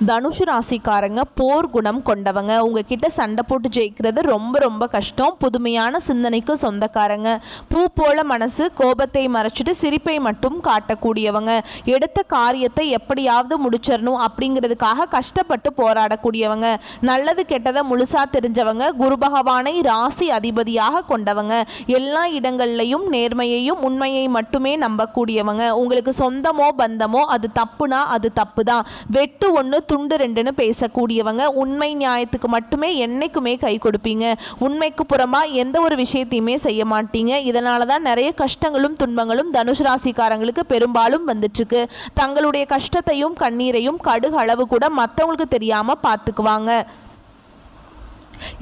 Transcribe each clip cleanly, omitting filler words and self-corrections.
தனுஷு ராசிக்காரங்க போர் குணம் கொண்டவங்க. உங்ககிட்ட சண்டை போட்டு ஜெயிக்கிறது ரொம்ப ரொம்ப கஷ்டம். புதுமையான சிந்தனைக்கு சொந்தக்காரங்க. பூ போல மனசு, கோபத்தை மறைச்சிட்டு சிரிப்பை மட்டும் காட்டக்கூடியவங்க. எடுத்த காரியத்தை எப்படியாவது முடிச்சிடணும் அப்படிங்கிறதுக்காக கஷ்டப்பட்டு போராடக்கூடியவங்க. நல்லது கெட்டதை முழுசா தெரிஞ்சவங்க. குரு பகவானை ராசி அதிபதியாக கொண்டவங்க. எல்லா இடங்கள்லையும் நேர்மையையும் உண்மையை மட்டுமே நம்பக்கூடியவங்க. உங்களுக்கு சொந்தமோ பந்தமோ அது தப்புனா அது தப்பு தான். வெட்டு ஒன்று துண்டு ரெண்டுன்னு பேசக்கூடியவங்க. உண்மை நியாயத்துக்கு மட்டுமே என்னைக்குமே கை கொடுப்பீங்க. உண்மைக்கு புறமா எந்த ஒரு விஷயத்தையுமே செய்ய மாட்டீங்க. இதனால தான் நிறைய கஷ்டங்களும் துன்பங்களும் தனுஷ் ராசிக்காரங்களுக்கு பெரும்பாலும் வந்துட்டு இருக்கு. தங்களுடைய கஷ்டத்தையும் கண்ணீரையும் கடுகு அளவு கூட மற்றவங்களுக்கு தெரியாம பார்த்துக்குவாங்க.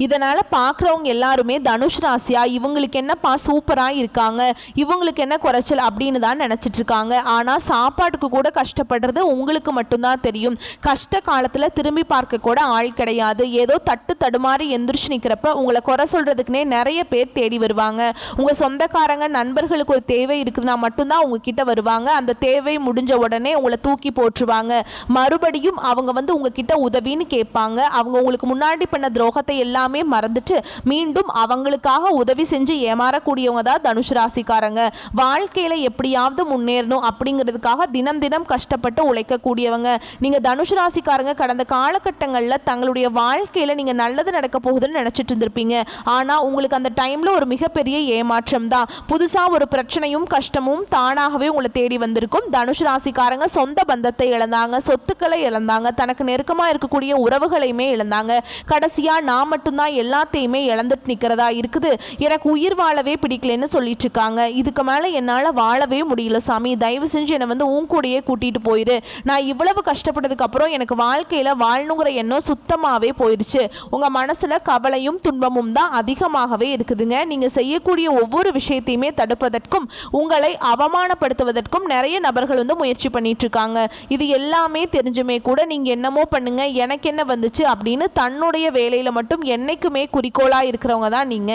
இதனால் பார்க்குறவங்க எல்லாருமே தனுஷ் ராசியா இவங்களுக்கு என்னப்பா சூப்பராக இருக்காங்க, இவங்களுக்கு என்ன குறைச்சல் அப்படின்னு தான் நினச்சிட்டு இருக்காங்க. ஆனால் சாப்பாட்டுக்கு கூட கஷ்டப்படுறது உங்களுக்கு மட்டும்தான் தெரியும். கஷ்ட காலத்தில் திரும்பி பார்க்க கூட ஆள் கிடையாது. ஏதோ தட்டு தடுமாறி எந்திரிச்சு நிற்கிறப்ப உங்களை குறை சொல்கிறதுக்குனே நிறைய பேர் தேடி வருவாங்க. உங்கள் சொந்தக்காரங்க நண்பர்களுக்கு ஒரு தேவை இருக்குதுன்னா மட்டும்தான் உங்ககிட்ட வருவாங்க. அந்த தேவை முடிஞ்ச உடனே உங்களை தூக்கி போட்டுருவாங்க. மறுபடியும் அவங்க உங்ககிட்ட உதவின்னு கேட்பாங்க. அவங்க உங்களுக்கு முன்னாடி பண்ண துரோகத்தை எல்லாமே மறந்துட்டு மீண்டும் அவங்களுக்காக உதவி செஞ்சு ஏமாறக்கூடியவங்க தான் தனுஷ் ராசிக்காரங்க. வாழ்க்கையில எப்படியாவது முன்னேறணும் அப்படிங்கிறதுக்காக தினம் தினம் கஷ்டப்பட்டு உழைக்கக்கூடியவங்க. நீங்க தனுஷ் ராசிக்காரங்க கடந்த காலகட்டங்களில் தங்களுடைய வாழ்க்கையில நீங்க நல்லது நடக்க போகுதுன்னு நினைச்சிட்டு இருந்திருப்பீங்க. ஆனா உங்களுக்கு அந்த டைம்ல ஒரு மிகப்பெரிய ஏமாற்றம் தான். புதுசா ஒரு பிரச்சனையும் கஷ்டமும் தானாகவே உங்களை தேடி வந்திருக்கும். தனுஷ் ராசிக்காரங்க சொந்த பந்தத்தை இழந்தாங்க, சொத்துக்களை இழந்தாங்க, தனக்கு நெருக்கமா இருக்கக்கூடிய உறவுகளையுமே இழந்தாங்க. கடைசியா நான் மட்டும்தான் எல்லாத்தையுமே இழந்துட்டு நிற்கிறதா இருக்குது, எனக்கு உயிர் வாழவே பிடிக்கலன்னு சொல்லிட்டு இருக்காங்க. இதுக்கு மேலே என்னால் வாழவே முடியல சாமி, தயவு செஞ்சு என்னை உன் கூடயே கூட்டிகிட்டு போயிரு. நான் இவ்வளவு கஷ்டப்பட்டதுக்கு அப்புறம் எனக்கு வாழ்க்கையில் வாழணுங்கிற எண்ணம் சுத்தமாகவே போயிடுச்சு. உங்கள் மனசில் கவலையும் துன்பமும் தான் அதிகமாகவே இருக்குதுங்க. நீங்கள் செய்யக்கூடிய ஒவ்வொரு விஷயத்தையுமே தடுப்பதற்கும் உங்களை அவமானப்படுத்துவதற்கும் நிறைய நபர்கள் முயற்சி பண்ணிட்டு இருக்காங்க. இது எல்லாமே தெரிஞ்சுமே கூட நீங்கள் என்னமோ பண்ணுங்க, எனக்கு என்ன வந்துச்சு அப்படின்னு தன்னுடைய வேலையில் மட்டும் என்னைக்குமே குறிக்கோளா இருக்கிறவங்க தான் நீங்க.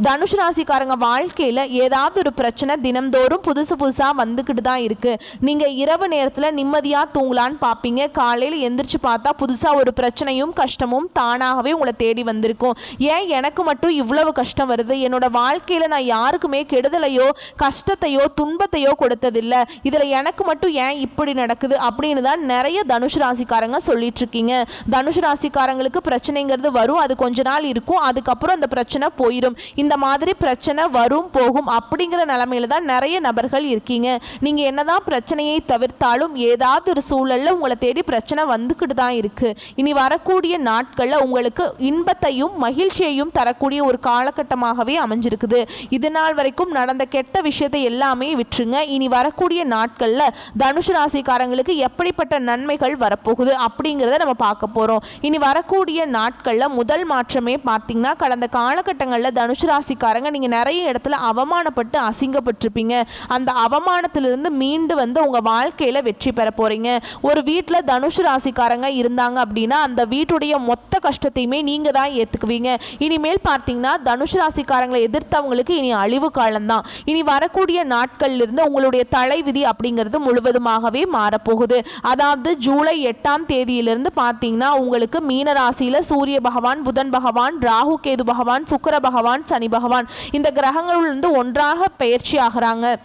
தனுஷ் ராசிக்காரங்க வாழ்க்கையில் ஏதாவது ஒரு பிரச்சனை தினம்தோறும் புதுசாக வந்துக்கிட்டு தான் இருக்குது. நீங்கள் இரவு நேரத்தில் நிம்மதியாக தூங்கலான்னு பார்ப்பீங்க. காலையில் எந்திரிச்சு பார்த்தா புதுசாக ஒரு பிரச்சனையும் கஷ்டமும் தானாகவே உங்களை தேடி வந்திருக்கும். ஏன் எனக்கு மட்டும் இவ்வளவு கஷ்டம் வருது, என்னோட வாழ்க்கையில் நான் யாருக்குமே கெடுதலையோ கஷ்டத்தையோ துன்பத்தையோ கொடுத்ததில்லை, இதில் எனக்கு மட்டும் ஏன் இப்படி நடக்குது அப்படின்னு தான் நிறைய தனுஷ் ராசிக்காரங்க சொல்லிட்டு இருக்கீங்க. தனுஷ் ராசிக்காரங்களுக்கு பிரச்சனைங்கிறது வரும், அது கொஞ்ச நாள் இருக்கும், அதுக்கப்புறம் அந்த பிரச்சனை போயிடும். இந்த மாதிரி பிரச்சனை வரும் போகும் அப்படிங்கிற நிலைமையில தான் நிறைய நபர்கள் இருக்கீங்க. நீங்க என்னதான் பிரச்சனையை தவிர்த்தாலும் ஏதாவது ஒரு சூழல்ல உங்களை தேடி பிரச்சனை வந்துக்கிட்டு தான் இருக்கு. இனி வரக்கூடிய நாட்கள்ல உங்களுக்கு இன்பத்தையும் மகிழ்ச்சியையும் தரக்கூடிய ஒரு காலகட்டமாகவே அமைஞ்சிருக்குது. இது நாள் வரைக்கும் நடந்த கெட்ட விஷயத்தை எல்லாமே விட்டுருங்க. இனி வரக்கூடிய நாட்கள்ல தனுஷ் ராசிக்காரங்களுக்கு எப்படிப்பட்ட நன்மைகள் வரப்போகுது அப்படிங்கிறத நம்ம பார்க்க போறோம். இனி வரக்கூடிய நாட்கள்ல முதல் மாற்றமே பார்த்தீங்கன்னா, கடந்த காலகட்டங்களில் தனுஷ் ராசிக்காரங்க நீங்க நிறைய இடத்துல அவமானப்பட்டு அசிங்கப்பட்டிருப்பீங்க. அந்த அவமானத்திலிருந்து மீண்டு உங்க வாழ்க்கையில வெற்றி பெற போறீங்க. ஒரு வீட்டில் தனுஷ் ராசிக்காரங்க இருந்தாங்க அப்படின்னா அந்த வீட்டுடைய மொத்த கஷ்டத்தையுமே நீங்க தான் ஏத்துக்குவீங்க. இனிமேல் பார்த்தீங்கன்னா தனுஷ் ராசிக்காரங்களை எதிர்த்தவங்களுக்கு இனி அழிவு காலம்தான். இனி வரக்கூடிய நாட்கள்ல இருந்து உங்களுடைய தலைவிதி அப்படிங்கிறது முழுவதுமாகவே மாறப்போகுது. அதாவது ஜூலை 8ஆம் தேதியிலிருந்து பார்த்தீங்கன்னா உங்களுக்கு மீன ராசியில சூரிய பகவான், புதன் பகவான், ராகு கேது பகவான், சுக்கிர பகவான், சனி பகவான் இந்த கிரகங்களிலிருந்து ஒன்றாக பயிற்சி ஆகிறாங்க.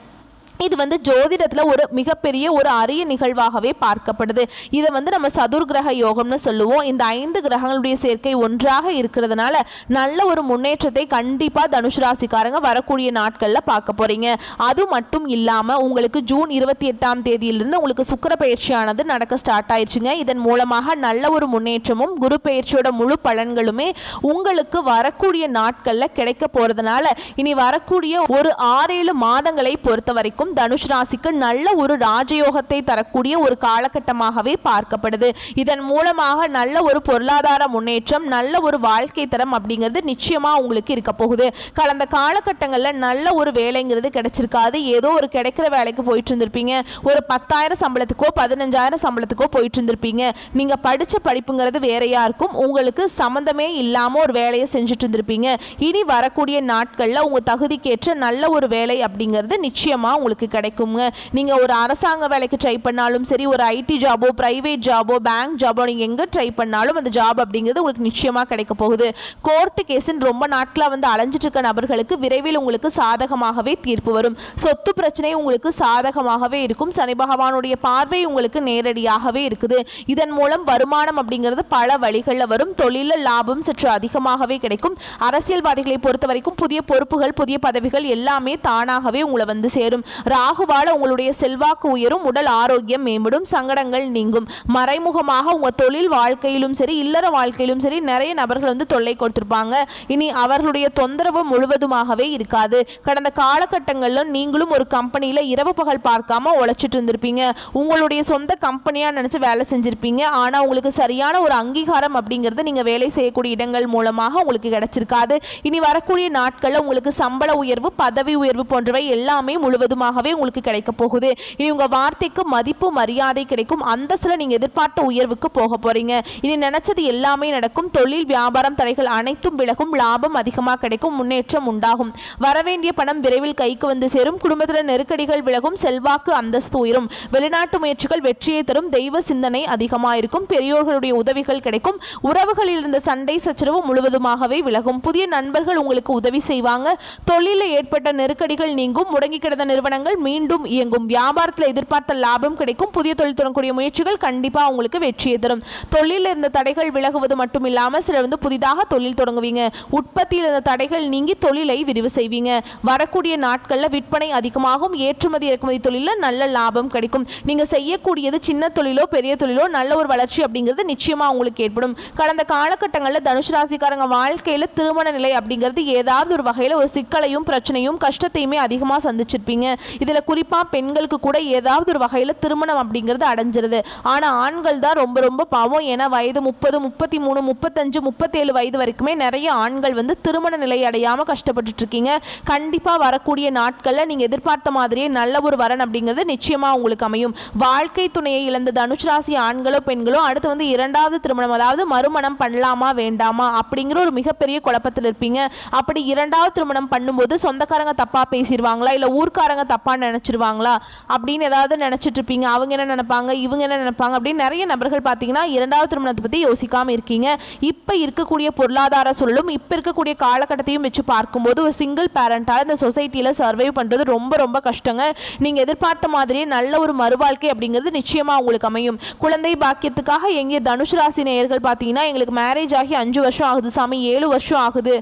இது ஜோதிடத்தில் ஒரு மிகப்பெரிய ஒரு அரிய நிகழ்வாகவே பார்க்கப்படுது. இதை நம்ம சதுர்கிரக யோகம்னு சொல்லுவோம். இந்த 5 கிரகங்களுடைய சேர்க்கை ஒன்றாக இருக்கிறதுனால நல்ல ஒரு முன்னேற்றத்தை கண்டிப்பாக தனுஷ் ராசிக்காரங்க வரக்கூடிய நாட்களில் பார்க்க போறீங்க. அது மட்டும் இல்லாமல் உங்களுக்கு ஜூன் 28ஆம் தேதியிலிருந்து உங்களுக்கு சுக்கிர பயிற்சியானது நடக்க ஸ்டார்ட் ஆயிடுச்சுங்க. இதன் மூலமாக நல்ல ஒரு முன்னேற்றமும் குரு பயிற்சியோட முழு பலன்களுமே உங்களுக்கு வரக்கூடிய நாட்களில் கிடைக்க போறதுனால இனி வரக்கூடிய ஒரு 6-7 மாதங்களை பொறுத்த வரைக்கும் தனுஷ் ராசிக்கு நல்ல ஒரு ராஜயோகத்தை தரக்கூடிய ஒரு காலகட்டமாகவே பார்க்கப்படுது. இதன் மூலமாக நல்ல ஒரு பொருளாதார முன்னேற்றம், நல்ல ஒரு வாழ்க்கை தரம் அப்படிங்கிறது நிச்சயமா உங்களுக்கு இருக்க போகுது. கடந்த காலகட்டங்களில் நல்ல ஒரு வேலைங்கிறது கிடைச்சிருக்காது. ஏதோ ஒரு கிடைக்கிற வேலைக்கு போயிட்டு இருந்திருப்பீங்க. ஒரு 10,000 சம்பளத்துக்கோ 15,000 சம்பளத்துக்கோ போயிட்டு இருந்திருப்பீங்க. நீங்க படிச்ச படிப்புங்கிறது வேறையா இருக்கும். உங்களுக்கு சம்பந்தமே இல்லாம ஒரு வேலையை செஞ்சுட்டு இருந்திருப்பீங்க. இனி வரக்கூடிய நாட்கள்ல உங்க தகுதிக்கேற்ற நல்ல ஒரு வேலை அப்படிங்கிறது நிச்சயமா உங்களுக்கு உங்களுக்கு கிடைக்குங்க. நீங்க ஒரு அரசாங்க வேலைக்கு ட்ரை பண்ணாலும் சரி, ஒரு ஐடி ஜாபோ, பிரைவேட் ஜாபோ, பேங்க் ஜாபோ, நீங்க எங்க ட்ரை பண்ணாலும் அந்த ஜாப் அப்படிங்கிறது உங்களுக்கு நிச்சயமா கிடைக்க போகுது. கோர்ட்டு கேஸ்ன்னு ரொம்ப நாட்களா அலைஞ்சிட்டு இருக்க நபர்களுக்கு விரைவில் உங்களுக்கு சாதகமாகவே தீர்ப்பு வரும். சொத்து பிரச்சனை உங்களுக்கு சாதகமாகவே இருக்கும். சனி பகவானுடைய பார்வை உங்களுக்கு நேரடியாகவே இருக்குது. இதன் மூலம் வருமானம் அப்படிங்கிறது பல வழிகளில் வரும். தொழிலில் லாபம் சற்று அதிகமாகவே கிடைக்கும். அரசியல்வாதிகளை பொறுத்த வரைக்கும் புதிய பொறுப்புகள், புதிய பதவிகள் எல்லாமே தானாகவே உங்களை சேரும். ராகுவால உங்களுடைய செல்வாக்கு உயரும். உடல் ஆரோக்கியம் மேம்படும். சங்கடங்கள் நீங்கும். மறைமுகமாக உங்க தொழில் வாழ்க்கையிலும் சரி, இல்லற வாழ்க்கையிலும் சரி நிறைய நபர்கள் தொல்லை கொடுத்திருப்பாங்க. இனி அவர்களுடைய தொந்தரவு முழுவதுமாகவே இருக்காது. கடந்த காலகட்டங்களில் நீங்களும் ஒரு கம்பெனியில் இரவு பகல் பார்க்காம உழைச்சிட்டு இருந்திருப்பீங்க. உங்களுடைய சொந்த கம்பெனியாக நினச்சி வேலை செஞ்சுருப்பீங்க. ஆனால் உங்களுக்கு சரியான ஒரு அங்கீகாரம் அப்படிங்கிறது நீங்கள் வேலை செய்யக்கூடிய இடங்கள் மூலமாக உங்களுக்கு கிடைச்சிருக்காது. இனி வரக்கூடிய நாட்களில் உங்களுக்கு சம்பள உயர்வு, பதவி உயர்வு போன்றவை எல்லாமே முழுவதுமாகவே உங்களுக்கு கிடைக்க போகுது. இனி உங்கள் வார்த்தைக்கு மதிப்பு, மரியாதை கிடைக்கும். அந்தஸ்தில் நீங்கள் எதிர்பார்த்த உயர்வுக்கு போக போகிறீங்க. இனி நினைச்சது எல்லாமே நடக்கும். தொழில், வியாபாரம் தடைகள் அனைத்தும் விலகும். லாபம் அதிகமாக கிடைக்கும். முன்னேற்றம் உண்டாகும். வரவேண்டிய பணம் விரைவில் கைக்கு சேரும். குடும்பத்தில் நெருக்கடிகள் விலகும். செல்வாக்கு, அந்தஸ்து உயரும். வெளிநாட்டு முயற்சிகள் வெற்றியை தரும். தெய்வ சிந்தனை அதிகமாக இருக்கும். பெரியோர்களுடைய உதவிகள் கிடைக்கும். உறவுகளில் இருந்த சண்டை சச்சரவு முழுவதுமாகவே விலகும். புதிய நண்பர்கள் உங்களுக்கு உதவி செய்வாங்க. தொழிலில் ஏற்பட்ட நெருக்கடிகள் நீங்கும். முடங்கி கிடந்த நிறுவனங்கள் மீண்டும் இயங்கும். வியாபாரத்தில் எதிர்பார்த்த லாபம் கிடைக்கும். புதிய தொழில் தொடங்கக்கூடிய முயற்சிகள் கண்டிப்பாக உங்களுக்கு வெற்றியை தரும். தொழிலில் இருந்த தடைகள் விலகுவது மட்டும் இல்லாமல் சிலர் புதிதாக தொழில் தொடங்குவீங்க. உற்பத்தியில் இருந்த தடைகள் நீங்கி தொழிலை விரிவு செய்வீங்க. வரக்கூடிய நாட்களில் விற்பனை அதிகமாகும். ஏற்றுமதி இறக்குமதி தொழிலில் நல்ல லாபம் கிடைக்கும். நீங்க செய்யக்கூடியது சின்ன தொழிலோ பெரிய தொழிலோ நல்ல ஒரு வளர்ச்சி அப்படிங்கிறது நிச்சயமா உங்களுக்கு ஏற்படும். கடந்த காலகட்டங்களில் தனுசு ராசிக்காரங்க வாழ்க்கையில் திருமண நிலை அப்படிங்கிறது ஏதாவது ஒரு வகையில் ஒரு சிக்கலையும் பிரச்சனையும் கஷ்டத்தையுமே அதிகமாக சந்திச்சிருப்பீங்க. இதில் குறிப்பாக பெண்களுக்கு கூட ஏதாவது ஒரு வகையில் திருமணம் அப்படிங்கிறது அடைஞ்சிருது. ஆனால் ஆண்கள் தான் ரொம்ப ரொம்ப பாவம். ஏன்னா வயது 30, 33, 35, 37 வயது வரைக்குமே நிறைய ஆண்கள் திருமண நிலை அடையாமல் கஷ்டப்பட்டுட்டு இருக்கீங்க. கண்டிப்பாக வரக்கூடிய நாட்களில் நீங்கள் எதிர்பார்த்த மாதிரியே நல்ல ஒரு வரன் அப்படிங்கிறது நிச்சயமாக உங்களுக்கு அமையும். வாழ்க்கை துணையை இழந்த தனுசு ராசி ஆண்களோ பெண்களோ அடுத்து இரண்டாவது திருமணம், அதாவது மறுமணம் பண்ணலாமா வேண்டாமா அப்படிங்கிற ஒரு மிகப்பெரிய குழப்பத்தில் இருப்பீங்க. அப்படி இரண்டாவது திருமணம் பண்ணும்போது சொந்தக்காரங்க தப்பாக பேசிடுவாங்களா, இல்லை ஊர்க்காரங்க தப்பாக நினச்சிருவாங்களா அப்படின்னு ஏதாவது நினச்சிட்டு இருப்பீங்க. அவங்க என்ன நினைப்பாங்க, இவங்க என்ன நினைப்பாங்க அப்படின்னு நிறைய நபர்கள் பார்த்தீங்கன்னா இரண்டாவது திருமணத்தை பற்றி யோசிக்காமல் இருக்கீங்க. இப்போ இருக்கக்கூடிய பொருளாதார சூழலும் இப்போ இருக்கக்கூடிய காலகட்டத்தையும் வச்சு பார்க்கும்போது ஒரு சிங்கிள் பேரண்டால் இந்த சொசைட்டியில் சர்வைவ் பண்ணுறது ரொம்ப ரொம்ப கஷ்டங்க. நீங்கள் எதிர்பார்த்த மாதிரியே நல்ல ஒரு மறுவாழ்க்கை அப்படிங்கிறது நிச்சயமாக உங்களுக்கு அமையும். குழந்தை பாக்கியத்துக்காக எங்கே தனுசு ராசி நேயர்கள் பார்த்தீங்கன்னா எங்களுக்கு மேரேஜ் ஆகி 5 வருஷம் ஆகுது சாமி, 7 வருஷம் ஆகுது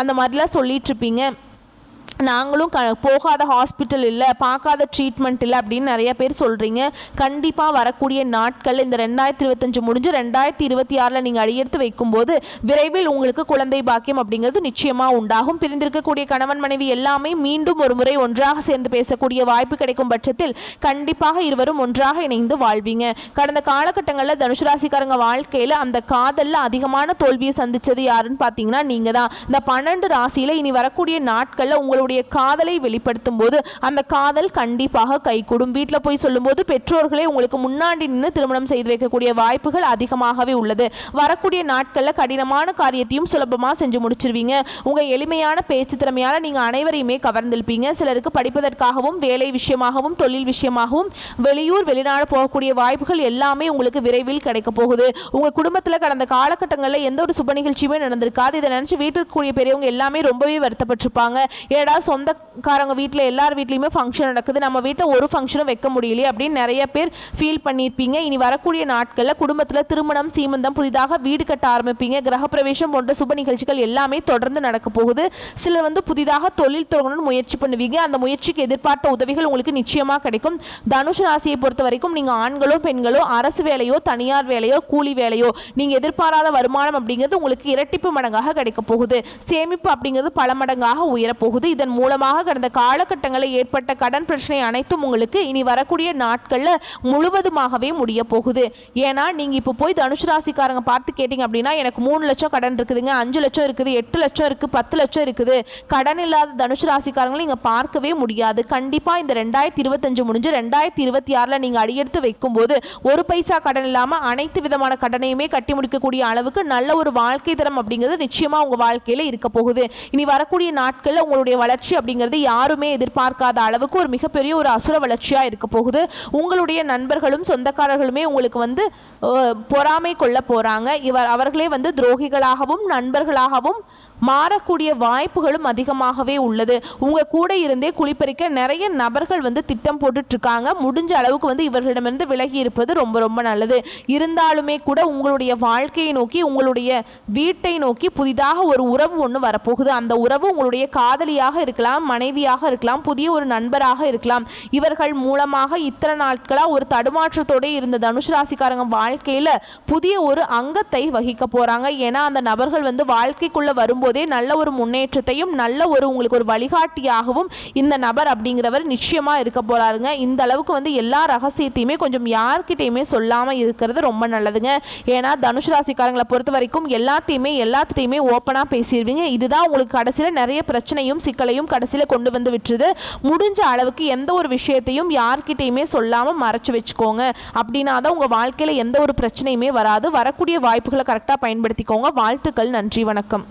அந்த மாதிரிலாம் சொல்லிட்டு இருப்பீங்க. நாங்களும் போகாத ஹாஸ்பிட்டல் இல்லை, பார்க்காத ட்ரீட்மெண்ட் இல்லை அப்படின்னு நிறைய பேர் சொல்கிறீங்க. கண்டிப்பாக வரக்கூடிய நாட்கள் இந்த 2025 முடிஞ்சு 2026 நீங்கள் அடியெடுத்து வைக்கும்போது விரைவில் உங்களுக்கு குழந்தை பாக்கியம் அப்படிங்கிறது நிச்சயமாக உண்டாகும். பிரிந்திருக்கக்கூடிய கணவன் மனைவி எல்லாமே மீண்டும் ஒரு முறை ஒன்றாக சேர்ந்து பேசக்கூடிய வாய்ப்பு கிடைக்கும் பட்சத்தில் கண்டிப்பாக இருவரும் ஒன்றாக இணைந்து வாழ்வீங்க. கடந்த காலகட்டங்களில் தனுசு ராசிக்காரங்க வாழ்க்கையில் அந்த காதலில் அதிகமான தோல்வியை சந்தித்தது யாருன்னு பார்த்தீங்கன்னா நீங்கள் தான். இந்த 12 ராசியில் இனி வரக்கூடிய நாட்களில் உங்களுடைய காதலை வெளிப்படுத்தும் போது அந்த காதல் கண்டிப்பாக கைகூடும். வீட்டில் போய் சொல்லும்போது பெற்றோர்களே உங்களுக்கு முன்னாடி நின்று திருமணம் செய்து வைக்கக்கூடிய வாய்ப்புகள் அதிகமாகவே உள்ளது. வரக்கூடிய நாட்களில் கடினமான காரியத்தையும் சுலபமாக செஞ்சு முடிச்சிருவீங்க. உங்கள் எளிமையான பேச்சு திறமையால் நீங்கள் அனைவரையுமே கவர்ந்திருப்பீங்க. சிலருக்கு படிப்பதற்காகவும் வேலை விஷயமாகவும் தொழில் விஷயமாகவும் வெளியூர் வெளிநாடு போகக்கூடிய வாய்ப்புகள் எல்லாமே உங்களுக்கு விரைவில் கிடைக்க போகுது. உங்கள் குடும்பத்தில் கடந்த காலகட்டங்களில் எந்த ஒரு சுப நிகழ்ச்சியுமே நடந்திருக்காது. இதை நினச்சி வீட்டில் கூடிய பெரியவங்க எல்லாமே ரொம்பவே வருத்தப்பட்டிருப்பாங்க. ஏடா சொந்தக்காரங்க வீட்டில் எல்லார் வீட்லையுமே ஃபங்க்ஷன் நடக்குது, நம்ம வீட்டில் ஒரு ஃபங்க்ஷனும் வைக்க முடியலையே அப்படின்னு நிறைய பேர் ஃபீல் பண்ணியிருப்பீங்க. இனி வரக்கூடிய நாட்களில் குடும்பத்தில் திருமணம், சீமந்தம், புதிதாக வீடு கட்ட ஆரம்பிப்பீங்க. கிரகப்பிரவேசம் போன்ற சுப நிகழ்ச்சிகள் எல்லாமே தொடர்ந்து நடக்க போகுது. சிலர் புதிதாக தொழில் தொடங்கணும்னு முயற்சி பண்ணுவீங்க. அந்த முயற்சிக்கு எதிர்பார்த்த உதவிகள் உங்களுக்கு நிச்சயமாக கிடைக்கும். தனுசு ராசியை பொறுத்த வரைக்கும் நீங்கள் ஆண்களோ பெண்களோ அரசு வேலையோ தனியார் வேலையோ கூலி வேலையோ நீங்கள் எதிர்பாராத வருமானம் அப்படிங்கிறது உங்களுக்கு இரட்டிப்பு மடங்காக கிடைக்க போகுது. சேமிப்பு அப்படிங்கிறது பல மடங்காக உயரப்போகுது. இதன் மூலமாக கடந்த காலகட்டங்களில் ஏற்பட்ட கடன் பிரச்சனை அனைத்தும் உங்களுக்கு இனி வரக்கூடிய நாட்களில் முழுவதுமாகவே முடிய போகுது. ஏன்னா நீங்கள் இப்போ போய் தனுசு ராசிக்காரங்க பார்த்து கேட்டிங்க அப்படின்னா எனக்கு 3 லட்சம் கடன் இருக்குதுங்க, 5 லட்சம் இருக்குது, 8 லட்சம் இருக்குது, 10 லட்சம் இருக்குது. கடன் இல்லாத தனுசு ராசிக்காரங்களை நீங்கள் பார்க்கவே முடியாது. கண்டிப்பாக இந்த 2025 முடிஞ்சு 2026 நீங்கள் அடியெடுத்து வைக்கும்போது ஒரு பைசா கடன் இல்லாமல் அனைத்து விதமான கடனையுமே கட்டி முடிக்கக்கூடிய அளவுக்கு நல்ல ஒரு வாழ்க்கை தரம் அப்படிங்கிறது நிச்சயமாக உங்கள் வாழ்க்கையில் இருக்க போகுது. இனி வரக்கூடிய நாட்களில் உங்களுடைய வளர்ச்சி அப்படிங்கிறது யாருமே எதிர்பார்க்காத அளவுக்கு ஒரு மிகப்பெரிய ஒரு அசுர வளர்ச்சியாக இருக்க போகுது. உங்களுடைய நண்பர்களும் சொந்தக்காரர்களுமே உங்களுக்கு வந்து பொறாமை கொள்ள போகிறாங்க. அவர்களே வந்து துரோகிகளாகவும் நண்பர்களாகவும் மாறக்கூடிய வாய்ப்புகளும் அதிகமாகவே உள்ளது. உங்கள் கூட இருந்தே குளிப்பறிக்க நிறைய நபர்கள் வந்து திட்டம் போட்டுட்ருக்காங்க. முடிஞ்ச அளவுக்கு வந்து இவர்களிடமிருந்து விலகி இருப்பது ரொம்ப ரொம்ப நல்லது. இருந்தாலுமே கூட உங்களுடைய வாழ்க்கையை நோக்கி, உங்களுடைய வீட்டை நோக்கி புதிதாக ஒரு உறவு ஒன்று வரப்போகுது. அந்த உறவு உங்களுடைய காதலியாக இருக்கலாம், மனைவியாக இருக்கலாம், புதிய ஒரு நண்பராக இருக்கலாம். இவர்கள் மூலமாக இத்தனை நாட்களாக ஒரு தடுமாற்றத்தோடு இருந்த தனுசு ராசிக்காரங்க வாழ்க்கையில் புதிய ஒரு அங்கத்தை வகிக்க போகிறாங்க. ஏன்னா அந்த நபர்கள் வந்து வாழ்க்கைக்குள்ளே வரும்போதே நல்ல ஒரு முன்னேற்றத்தையும் நல்ல ஒரு உங்களுக்கு ஒரு வழிகாட்டியாகவும் இந்த நபர் அப்படிங்கிறவர் நிச்சயமாக இருக்க போகிறாருங்க. இந்த அளவுக்கு வந்து எல்லா ரகசியத்தையுமே கொஞ்சம் யார்கிட்டையுமே சொல்லாமல் இருக்கிறது ரொம்ப நல்லதுங்க. ஏன்னா தனுசு ராசிக்காரங்களை பொறுத்த வரைக்கும் எல்லாத்தையுமே ஓப்பனாக பேசிடுவீங்க. இதுதான் உங்களுக்கு கடைசியில் நிறைய பிரச்சனையும் சிக்கலையும் கடைசியில் கொண்டு வந்து விட்டுருது. முடிஞ்ச அளவுக்கு எந்த ஒரு விஷயத்தையும் யார்கிட்டையுமே சொல்லாமல் மறைச்சு வச்சுக்கோங்க. அப்படின்னா தான் உங்கள் வாழ்க்கையில் எந்த ஒரு பிரச்சனையுமே வராது. வரக்கூடிய வாய்ப்புகளை கரெக்டாக பயன்படுத்திக்கோங்க. வாழ்த்துக்கள். நன்றி. வணக்கம்.